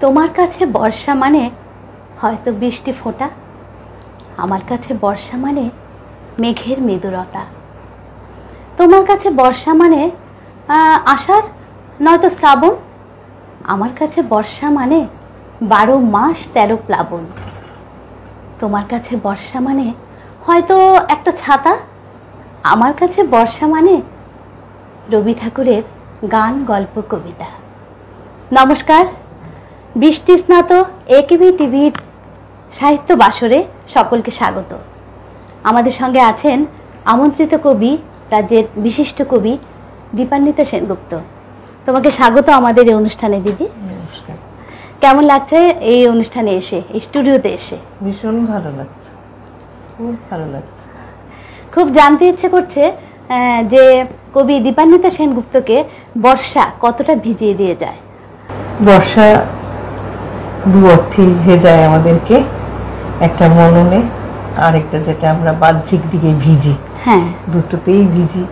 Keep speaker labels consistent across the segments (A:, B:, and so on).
A: তোমার কাছে বর্ষা মানে হয়তো বৃষ্টি ফোঁটা, আমার কাছে বর্ষা মানে মেঘের মৃদুরতা। তোমার কাছে বর্ষা মানে আষাঢ় নয়তো শ্রাবণ, আমার কাছে বর্ষা মানে 12 মাস 13 প্লাবন। তোমার কাছে বর্ষা মানে হয়তো একটা ছাতা, আমার কাছে বর্ষা মানে রবি ঠাকুরের গান, গল্প, কবিতা। নমস্কার, বৃষ্টি স্নাত একেবি টিভির সাহিত্য বাসরে সকলকে স্বাগত। আমাদের সঙ্গে আছেন আমন্ত্রিত কবি, রাজ্যের বিশিষ্ট কবি দীপান্বিতা সেনগুপ্ত। তোমাকে স্বাগত আমাদের এই অনুষ্ঠানে দিদি।
B: নমস্কার।
A: কেমন লাগছে এই অনুষ্ঠানে এসে, এই স্টুডিওতে এসে?
B: ভীষণ ভালো লাগছে, খুব ভালো লাগছে।
A: খুব জানতে ইচ্ছে করছে যে কবি দীপান্বিতা সেনগুপ্তকে বর্ষা কতটা ভিজিয়ে দিয়ে যায়।
B: বর্ষা দু অর্থে ভেজায় আমাদেরকে, একটা মননে, আরেকটা যেটা আমরা বাহ্যিক দিকে ভিজি।
A: হ্যাঁ,
B: দুটোতেই ভিজি,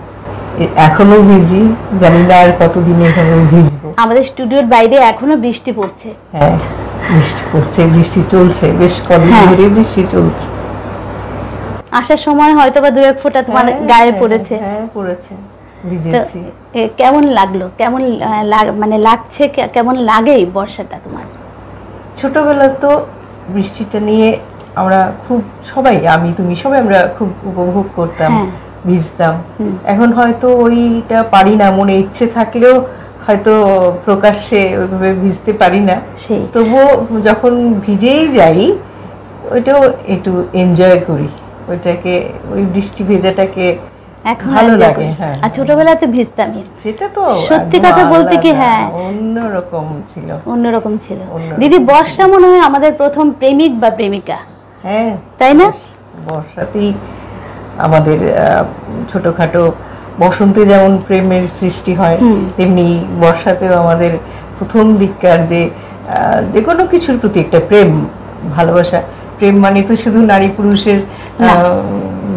B: এখনো ভিজি, জানি না আর কতদিন এভাবে ভিজবো।
A: আমাদের স্টুডিওর বাইরে এখনো বৃষ্টি পড়ছে।
B: হ্যাঁ, বৃষ্টি পড়ছে, বৃষ্টি চলছে, বেশ কদিন ধরে বৃষ্টি চলছে।
A: আসার সময় হয়তো বা 2-1 ফোঁটা তোমার গায়ে পড়েছে।
B: হ্যাঁ, পড়েছে, ভিজেছি।
A: কেমন লাগলো, কেমন মানে লাগছে, কেমন লাগে এই বর্ষাটা তোমার?
B: ছোটবেলা তো বৃষ্টিটা নিয়ে আমরা খুব সবাই, আমি তুমি সবাই আমরা খুব উপভোগ করতাম, ভিজতাম। এখন হয়তো ওইটা পারি না, মনে ইচ্ছে থাকলেও হয়তো প্রকাশ্যে ওইভাবে ভিজতে পারি না। তবুও যখন ভিজেই যাই ওইটাও একটু এনজয় করি, ওইটাকে, ওই বৃষ্টি ভেজাটাকে ভালো লাগে। হ্যাঁ,
A: আর ছোটবেলাতে ভিজতামই,
B: সেটা তো
A: সত্যি কথা বলতে কি, হ্যাঁ,
B: অন্যরকম ছিল,
A: অন্যরকম ছিল। দিদি, বর্ষা মনে হয় আমাদের প্রথম প্রেমিক বা প্রেমিকা।
B: হ্যাঁ,
A: তাই না?
B: বর্ষাতেই আমাদের ছোটখাটো বসন্তে যেমন প্রেমের সৃষ্টি হয়, তেমনি বর্ষাতেও আমাদের প্রথম দিককার যে কোনো কিছুর প্রতি একটা প্রেম, ভালোবাসা। প্রেম মানে তো শুধু নারী পুরুষের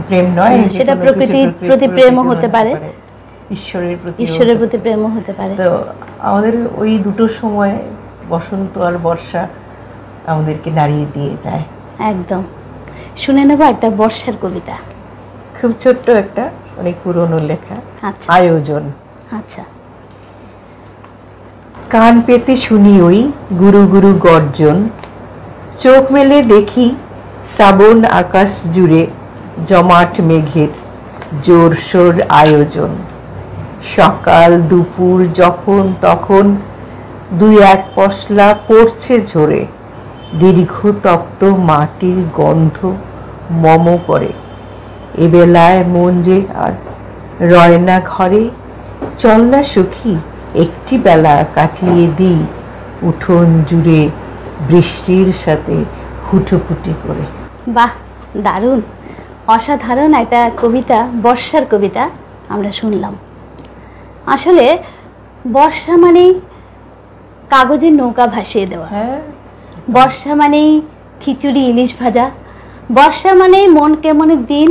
B: প্রেম নয়,
A: সেটা প্রকৃতির প্রতি প্রেমও হতে পারে,
B: ঈশ্বরের প্রতি প্রেমও হতে পারে। তো আমাদের ওই দুটো সময়, বসন্ত আর বর্ষা, আমাদেরকে নাড়িয়ে দিয়ে যায়।
A: একদম। শুনে নেব একটা বর্ষার কবিতা,
B: খুব ছোট্ট একটা, অনেক পুরনো লেখা।
A: আচ্ছা,
B: আয়োজন।
A: আচ্ছা।
B: কান পেতে শুনি ওই গুরু গুরু গর্জন, চোখ মেলে দেখি শ্রাবণ আকাশ জুড়ে জমাট মেঘের জোরসোর আয়োজন। সকাল দুপুর যখন তখন 2-1 পশলা পড়ছে ঝরে, দীর্ঘ তপ্ত মাটির গন্ধ মম করে। এবেলায় মন যে আর রয় না ঘরে, চল না সখী একটি বেলা কাটিয়ে দিই উঠোন জুড়ে বৃষ্টির সাথে হুটোপুটি করে।
A: বাহ, দারুণ, অসাধারণ একটা কবিতা, বর্ষার কবিতা আমরা শুনলাম। আসলে বর্ষা মানেই কাগজের নৌকা ভাসিয়ে দেওয়া, বর্ষা মানেই খিচুড়ি ইলিশ ভাজা, বর্ষা মানেই মন কেমনের দিন,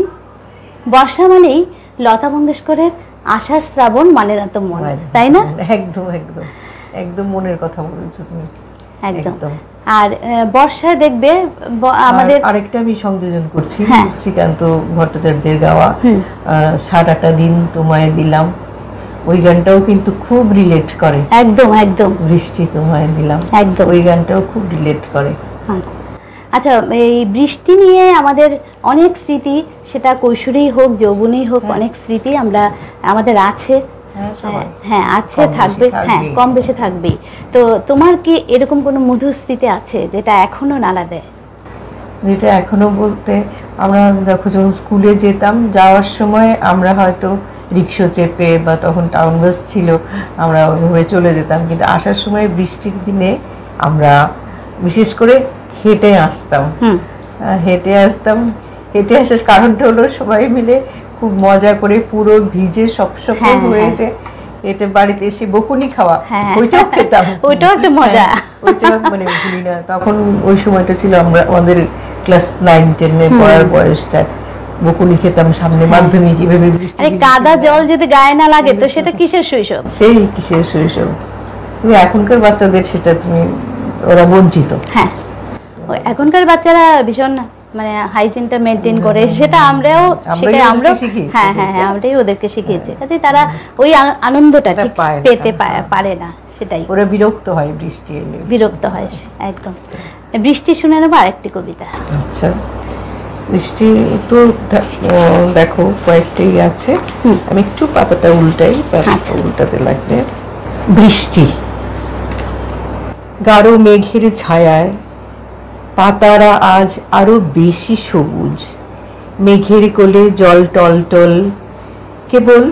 A: বর্ষা মানেই লতা মঙ্গেশকরের আষাঢ় শ্রাবণ মানে না তো মন, তাই না?
B: একদম একদম একদম মনের কথা বলেছো তুমি,
A: একদম। আর বর্ষায় দেখবে আমাদের
B: আরেকটা আমি সংযোজন করছি, শ্রীকান্ত ভট্টাচার্যের গাওয়া 7-8 দিন তোমায় দিলাম, ওই গানটাও কিন্তু খুব রিলেট করে।
A: একদম একদম।
B: বৃষ্টি তোমায় দিলাম, একদম, ওই গানটাও খুব রিলেট করে।
A: আচ্ছা, এই বৃষ্টি নিয়ে আমাদের অনেক স্মৃতি, সেটা কৈশোরেই হোক যৌবনেই হোক, অনেক স্মৃতি আমাদের আছে। হ্যাঁ, আছে, থাকবে, হ্যাঁ, কম বেশি থাকবেই। তো তোমার কি এরকম কোনো মধুর স্মৃতি আছে যেটা এখনো নাড়া দেয়?
B: যেটা এখনো বলতে, আমরা দেখো যখন স্কুলে যেতাম, যাওয়ার সময় আমরা হয়তো রিক্সা চেপে বা তখন টাউন বাস ছিল, আমরা ওইভাবে চলে যেতাম, কিন্তু আসার সময় বৃষ্টির দিনে আমরা বিশেষ করে হেঁটে আসতাম। হেঁটে আসার কারণটা হলো সবাই মিলে খুব মজা করে পুরো ভিজে সবসময় হয়েছে, এটা বাড়িতে এসে বকুনি খাওয়া, ওইটাও খেতাম,
A: ওইটাও একটা মজা,
B: ওইটা মানে ভুলি না। তখন ওই সময়টা ছিল আমাদের ক্লাস 9-10 এ পড়ার বয়সটা, বকুনি খেতাম সামনে, মাধ্যমিক এভাবে বৃষ্টি,
A: কাদা জল যদি গায়ে না লাগে তো সেটা কিসের শৈশব,
B: সেই কিসের শৈশব। তুমি এখনকার বাচ্চাদের সেটা তুমি ওরা বঞ্চিত।
A: হ্যাঁ, এখনকার বাচ্চারা ভীষণ মানে হাইজিনটা মেনটেন করে, সেটা আমরাও শেখাই, আমরাও হ্যাঁ হ্যাঁ হ্যাঁ আমরাই ওদেরকে শিখিয়েছি, কাজে তারা ওই আনন্দটা ঠিক পেতে পারে না, সেটাই
B: ওরা বিরক্ত হয় বৃষ্টি এলে,
A: বিরক্ত হয় একদম। বৃষ্টি শুনে নেবো আরেকটি কবিতা।
B: আচ্ছা, বৃষ্টি একটু দেখো কয়েকটাই আছে, আমি একটু পাতাটা উল্টাই, উল্টাতে লাগবে। বৃষ্টি। গাঢ় মেঘের ছায়ায় পাতারা আজ আরো বেশি সবুজ, মেঘের কোলে জল টলটল, কেবল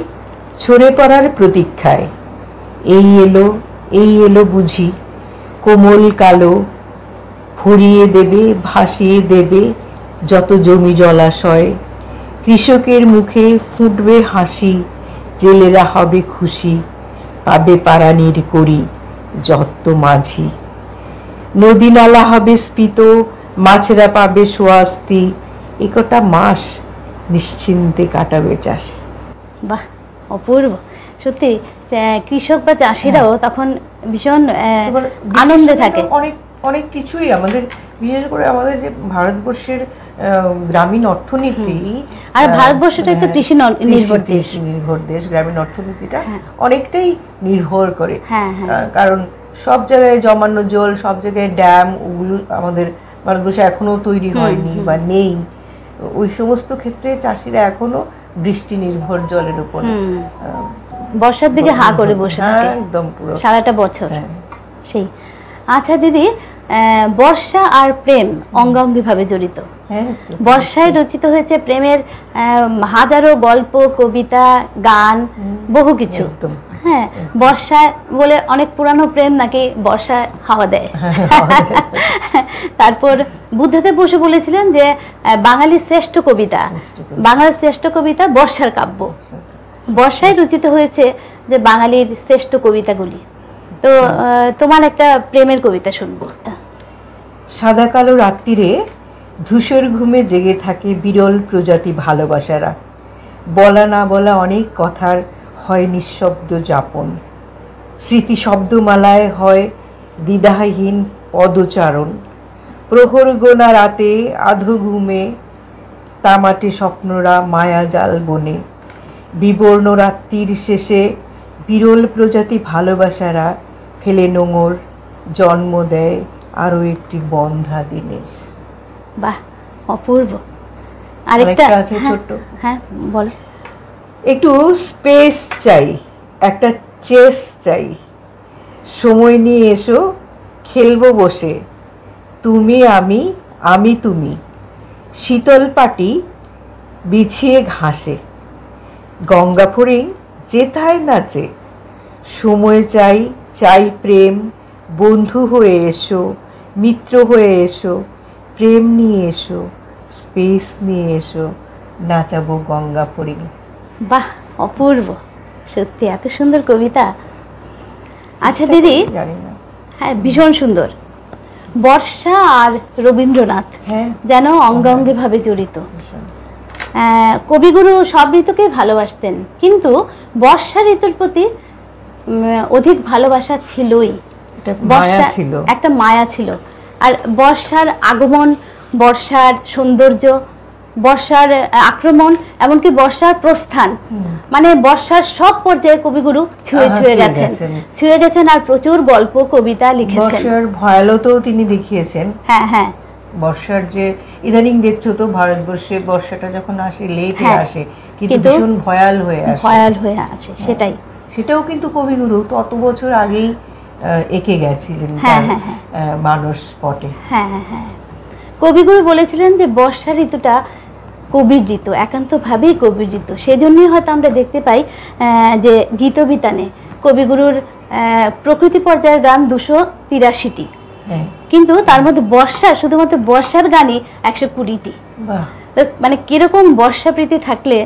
B: ঝরে পড়ার প্রতীক্ষায়। এই এলো বুঝি কোমল কালো, ভরিয়ে দেবে ভাসিয়ে দেবে যত জমি জলাশয়। কৃষকের মুখে ফুটবে হাসি, জেলেরা হবে খুশি, পাবে পারানির করি যত মাঝি। নদী নালা হবে স্ফীত, মাছেরা পাবে সোয়াস্তি, একটা মাস নিশ্চিন্তে কাটাবে চাষে।
A: বাহ, অপূর্ব। সত্যি কৃষক বা চাষিরাও তখন ভীষণ আনন্দে থাকে।
B: অনেক অনেক কিছুই আমাদের, বিশেষ করে আমাদের যে ভারতবর্ষের গ্রামীণ অর্থনীতি,
A: আর ভারতবর্ষটাই তো কৃষি নির্ভর
B: দেশ, গ্রামীণ অর্থনীতিটা অনেকটাই নির্ভর করে। কারণ সব জায়গায় জমানো জল, সব জায়গায় ড্যাম, ওগুলো আমাদের ভারতবর্ষে এখনো তৈরি হয়নি বা নেই। ওই সমস্ত ক্ষেত্রে চাষিরা এখনো বৃষ্টি নির্ভর জলের উপর,
A: বর্ষার দিকে হা করে বসে থাকে
B: একদম পুরো সারাটা বছর।
A: সেই আচ্ছা দিদি, বর্ষা আর প্রেম অঙ্গাঙ্গি ভাবে জড়িত। বর্ষায় রচিত হয়েছে প্রেমের হাজারো গল্প, কবিতা, গান, বহু কিছু। হ্যাঁ, বর্ষায় বলে অনেক পুরানো প্রেম নাকি বর্ষায় হাওয়া দেয়। তারপর বুদ্ধদেব বসু বলেছিলেন যে বাঙালির শ্রেষ্ঠ কবিতা বর্ষার কাব্য। বর্ষায় রচিত হয়েছে যে বাঙালির শ্রেষ্ঠ কবিতাগুলি। তো তোমার একটা প্রেমের কবিতা শুনবো।
B: সাদা কালো রাত্রিরে ধূসর ঘুমে জেগে থাকে বিরল প্রজাতি ভালোবাসারা, বলা না বলা অনেক কথার হয় নিঃশব্দ যাপন, স্মৃতি শব্দমালায় হয় দ্বিধাহীন পদচারণ। প্রহর গোনা রাতে আধো ঘুমে তামাটে স্বপ্নরা মায়াজাল বনে, বিবর্ণ রাত্রির শেষে বিরল প্রজাতি ভালোবাসারা ফেলে নোঙর, জন্ম দেয় আরো একটি বন্ধা দিনের।
A: বাহ, অপূর্ব। আরেকটা আছে ছোট। হ্যাঁ বলো।
B: একটু স্পেস চাই, একটা চেস চাই, সময় নিয়ে এসো খেলবো বসে, তুমি আমি আমি তুমি, শীতল পাটি বিছিয়ে ঘাসে, গঙ্গা ফড়িং যেথায় নাচে। সময় চাই, চাই প্রেম, বন্ধু হয়ে এসো, মিত্র হয়ে এসো, প্রেম নিয়ে এসো, স্পেস নিয়ে এসো, নাচাবো গঙ্গা ফড়িং।
A: বাহ, অপূর্ব, সত্যি এত সুন্দর কবিতা। আচ্ছা দিদি, হ্যাঁ ভীষণ সুন্দর। বর্ষা আর রবীন্দ্রনাথ যেন অঙ্গাঙ্গি ভাবে জড়িত। কবিগুরু সব ঋতুকেই ভালোবাসতেন, কিন্তু বর্ষা ঋতুর প্রতি অধিক ভালোবাসা ছিলই, একটা মায়া ছিল। আর বর্ষার আগমন, বর্ষার সৌন্দর্য, বর্ষার আক্রমণ, এমনকি বর্ষার প্রস্থান, মানে বর্ষার সব পর্যায়ে কবিগুরু ছুঁয়ে গেছেন আর প্রচুর গল্প কবিতা লিখেছেন।
B: বর্ষার ভয়ালতাও তিনি দেখিয়েছেন।
A: হ্যাঁ,
B: বর্ষার যে ইদানিং দেখছো তো ভারতবর্ষে বর্ষাটা যখন আসে লেটে আসে, কিন্তু ভীষণ ভয়াল হয়ে আসে। সেটাও কিন্তু কবিগুরু তত বছর আগেই এঁকে গেছিলেন মানস পটে।
A: কবিগুরু বলেছিলেন যে বর্ষা ঋতুটা কবির ঋতু, একান্তভাবেই কবির ঋতু। সেজন্যই হয়তো আমরা দেখতে পাই যে গীতবিতানে কবিগুরুর প্রকৃতি পর্যায়ের গান 283টি, কিন্তু তার মধ্যে শুধুমাত্র বর্ষার গানই 120টি। মানে কিরকম বর্ষা প্রীতি থাকলে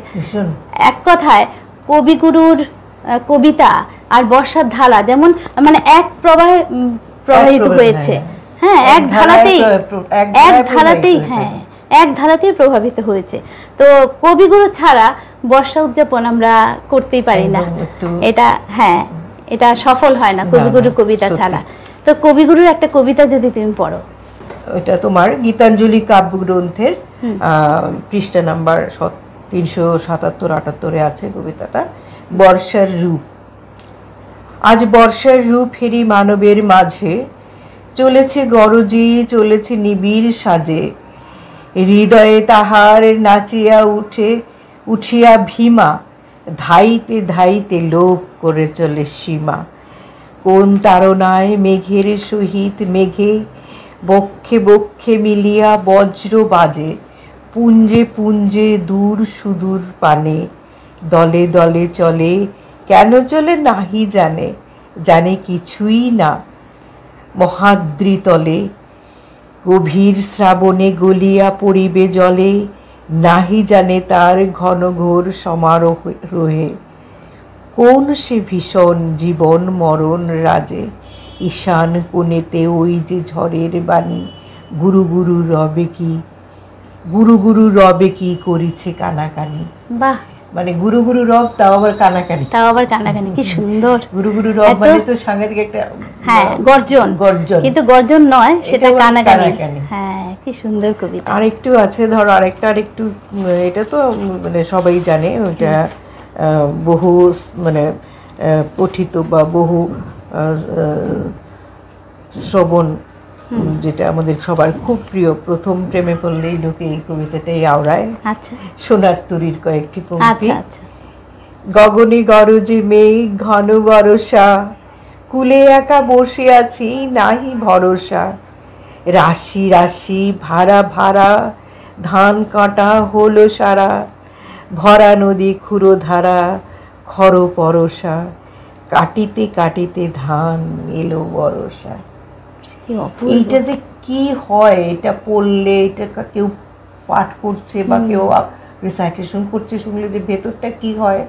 A: এক কথায় কবিগুরুর কবিতা আর বর্ষার ধারা যেমন মানে এক প্রবাহে প্রবাহিত হয়েছে। হ্যাঁ, এক ধারাতেই প্রভাবিত হয়েছে। তো কবিগুরু ছাড়া বর্ষা উদযাপন আমরা করতেই পারি না, এটা সফল হয় না কবিগুরু কবিতা ছাড়া। তো তো কবিগুরুর একটা কবিতা যদি তুমি পড়ো।
B: এটা তোমার গীতাঞ্জলি কাব্যগ্রন্থের পৃষ্ঠা নাম্বার 377-78 আছে কবিতাটা। বর্ষার রূপ। আজ বর্ষার রূপ হেরি মানবের মাঝে, চলেছে গরজি, চলেছে নিবিড় সাজে। হৃদয়ে তাহার নাচিয়া উঠিয়া ভীমা, ধাইতে ধাইতে লোভ করে চলে সীমা। কোন তারনায় মেঘের সহিত মেঘে, বক্ষে বক্ষে মিলিয়া বজ্র বাজে। পুঞ্জে পুঞ্জে দূর সুদূর পানে, দলে দলে চলে, কেন চলে নাহি জানে, জানে কিছুই না। মহাদ্রিতলে গভীর শ্রাবণে গলিয়া পড়িবে জলে, নাহি জানে তার ঘন ঘোর সমারোহে। কোন সে ভীষণ জীবন মরণ রাজে, ঈশান কোণেতে ওই যে ঝড়ের বাণী। গুরু গুরু রবে কি, গুরু গুরু রবে কি করিছে কানাকানি।
A: বাহ,
B: মানে গুরু গুরু রব, তাও আবার কানাকানি।
A: কি সুন্দর।
B: গুরু গুরু রব মানে তো সাংঘাতিক একটা,
A: হ্যাঁ, গর্জন। কিন্তু গর্জন নয়, সেটা কানাকানি। হ্যাঁ, কি সুন্দর কবিতা।
B: আর একটু আছে, ধরো আরেকটু, এটা তো মানে সবাই জানে, ওটা বহু মানে পঠিত বা বহু শ্রবণ, যেটা আমাদের সবার খুব প্রিয়। প্রথম প্রেমে পড়লেই লোকে এই কবিতাটাই আওড়ায়।
A: আচ্ছা।
B: সোনার তরীর কয়েকটি পংক্তি।
A: আচ্ছা।
B: গগনে গরজে মেঘ ঘন বরষা, কুলে একা বসে আছি নাহি ভরসা। রাশি রাশি ভাড়া ভাড়া, ধান কাটা হলো সারা। ভরা নদী খুরো ধারা, খর পরশা। কাটিতে কাটিতে ধান এলো বরষা। এইটা যে কি হয়, এটা পড়লে, এটা কেউ পাঠ করছে বা কেউ রিসাইটেশন করছে, শুনলে যে ভেতরটা কি হয়,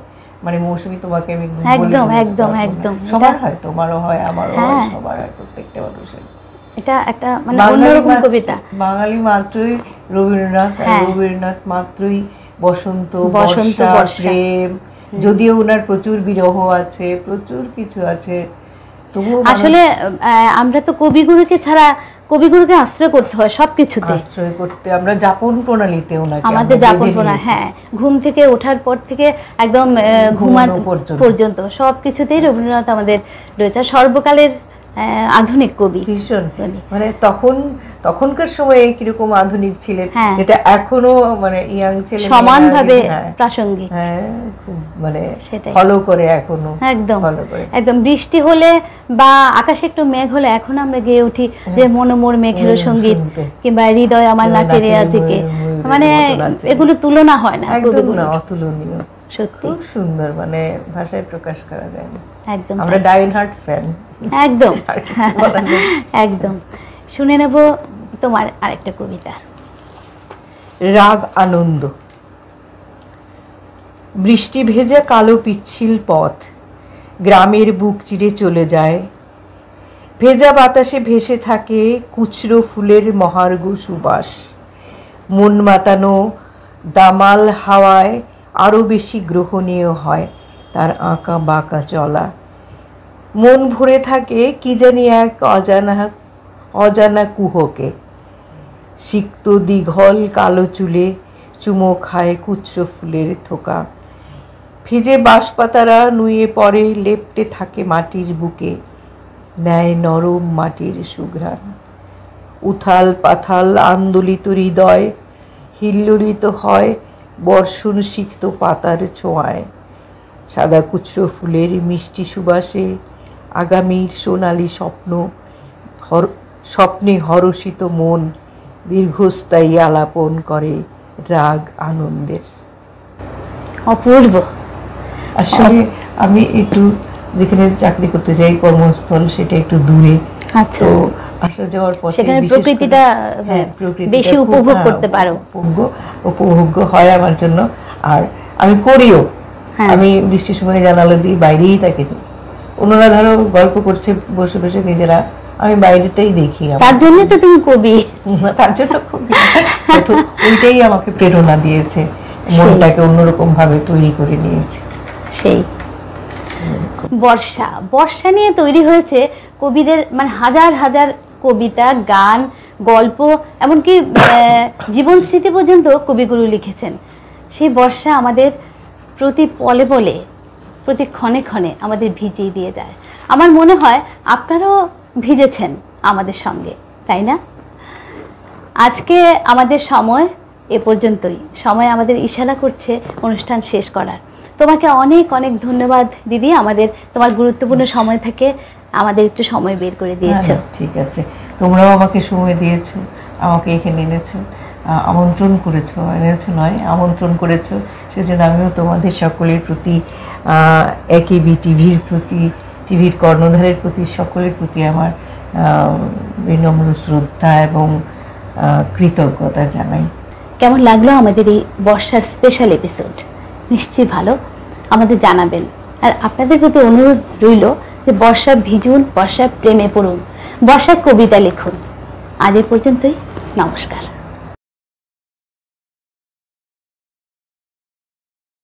B: মানে মৌসুমী তোমাকে আমি
A: একদম একদম একদম
B: সবার হয়, তোমারও হয়, আমারও হয়, সবার হয়, প্রত্যেকটা মানুষের।
A: এটা একটা মানে অন্যরকম কবিতা।
B: বাঙালি মাত্রই রবীন্দ্রনাথ, রবীন্দ্রনাথ মাত্রই বসন্ত, বর্ষা, প্রেম। যদিও ওনার প্রচুর বিরহ আছে, প্রচুর কিছু আছে,
A: আসলে আমরা তো কবিগুরুকে ছাড়া, কবিগুরুকে আশ্রয় করতে হয় সবকিছুতে,
B: আশ্রয় করতে। আমরা যাপন প্রণালীতে ওনাকে,
A: আমাদের যাপন প্রণালী, হ্যাঁ, ঘুম থেকে ওঠার পর থেকে একদম ঘুমানো পর্যন্ত সবকিছুতেই রবীন্দ্রনাথ আমাদের রয়েছে। সর্বকালের আধুনিক কবি,
B: ভীষণ। মানে তখনকার সময়ে কিরকম আধুনিক ছিলেন, এটা এখনো মানে ইয়াং ছেলে
A: সমানভাবে প্রাসঙ্গিক।
B: হ্যাঁ, খুব মানে ফলো করে এখনো,
A: একদম একদম। বৃষ্টি হলে বা আকাশে একটু মেঘ হলে এখন আমরা গেয়ে উঠি যে মনোমোর মেঘের সঙ্গীত, কিংবা হৃদয় আমার নাচে রে আজকে, মানে এগুলো তুলনা হয় না,
B: কবিগুলো অতুলনীয়,
A: সত্যি
B: খুব সুন্দর, মানে ভাষায় প্রকাশ করা যায় না।
A: একদম,
B: আমরা ডাইন হার্ট ফ্যান।
A: একদম একদম। শুনে নেব তোমার আরেকটা কবিতা,
B: রাগ আনন্দ। বৃষ্টি ভেজা কালো পিচ্ছিল পথ গ্রামের বুক চিরে চলে যায়। ভেজা বাতাসে ভেসে থাকে কুচরো ফুলের মহার্ঘ সুবাস। মন মাতানো দামাল হাওয়ায় আরো বেশি গ্রহণীয় হয় তার আঁকা বাঁকা চলা। মন ভরে থাকে কি জানি এক অজানা কুহকে। সিক্ত দীঘল কালো চুলে চুমো খায় কুচরো ফুলের থোকা। ভিজে বাঁশপাতারা নুয়ে পড়ে, লেপ্টে থাকে মাটির বুকে, নেয় নরম মাটির সুঘ্রাণ। উথাল পাথাল আন্দোলিত হৃদয় হিল্লোড়িত হয় বর্ষণ সিক্ত পাতার ছোঁয়ায়। সাদা কুচরো ফুলের মিষ্টি সুবাসে আগামীর সোনালি স্বপ্নে হরষিত মন দীর্ঘস্থায়ী আলাপন করে রাগ আনন্দের।
A: অপূর্ব।
B: আসলে আমি একটু যেখানে চাকরি করতে যাই, কর্মস্থল সেটা একটু দূরে, তো আসা যাওয়ার পথে
A: সেখানে প্রকৃতিটা বেশি উপভোগ করতে পারো,
B: উপভোগ্য হয় আমার জন্য। আর আমি করিও, আমি বৃষ্টির সময় জানালা দিয়ে বাইরেই থাকি। ওনারা ধরো গল্প করছে বসে বসে নিজেরা, আমি বাইরেটাই দেখি।
A: তার জন্য তো তুমি কবি।
B: তার জন্য কবি, ওইটাই আমাকে প্রেরণা দিয়েছে, মনটাকে অন্যরকম ভাবে তৈরি করে নিয়েছে।
A: সেই বর্ষা, বর্ষা নিয়ে তৈরি হয়েছে কবিদের মানে হাজার হাজার কবিতা, গান, গল্প, এমনকি জীবন স্মৃতি পর্যন্ত কবিগুরু লিখেছেন। সেই বর্ষা আমাদের প্রতি পলে পলে, প্রতি ক্ষণে ক্ষণে আমাদের ভিজিয়ে দিয়ে যায়। আমার মনে হয় আপনারাও ভিজেছেন আমাদের সঙ্গে, তাই না? আজকে আমাদের সময় এ পর্যন্তই। সময় আমাদের ইশারা করছে অনুষ্ঠান শেষ করার। তোমাকে অনেক অনেক ধন্যবাদ দিদি, আমাদের তোমার গুরুত্বপূর্ণ সময় থেকে আমাদের একটু সময় বের করে দিয়েছো।
B: ঠিক আছে, তোমরাও আমাকে সময় দিয়েছো, আমাকে এখানে এনেছো, আমন্ত্রণ করেছো, এনেছো নয় আমন্ত্রণ করেছো, সেজন্য আমিও তোমাদের সকলের প্রতি, একেবি টিভির প্রতি, টিভির কর্ণধারের প্রতি, সকলের প্রতি আমার বিনম্র শ্রদ্ধা এবং কৃতজ্ঞতা জানাই।
A: কেমন লাগলো আমাদের এই বর্ষার স্পেশাল এপিসোড? নিশ্চয়ই ভালো, আমাদের জানাবেন। আর আপনাদের প্রতি অনুরোধ রইল যে বর্ষা ভিজুন, বর্ষার প্রেমে পড়ুন, বর্ষার কবিতা লিখুন। আজ এ পর্যন্তই, নমস্কার।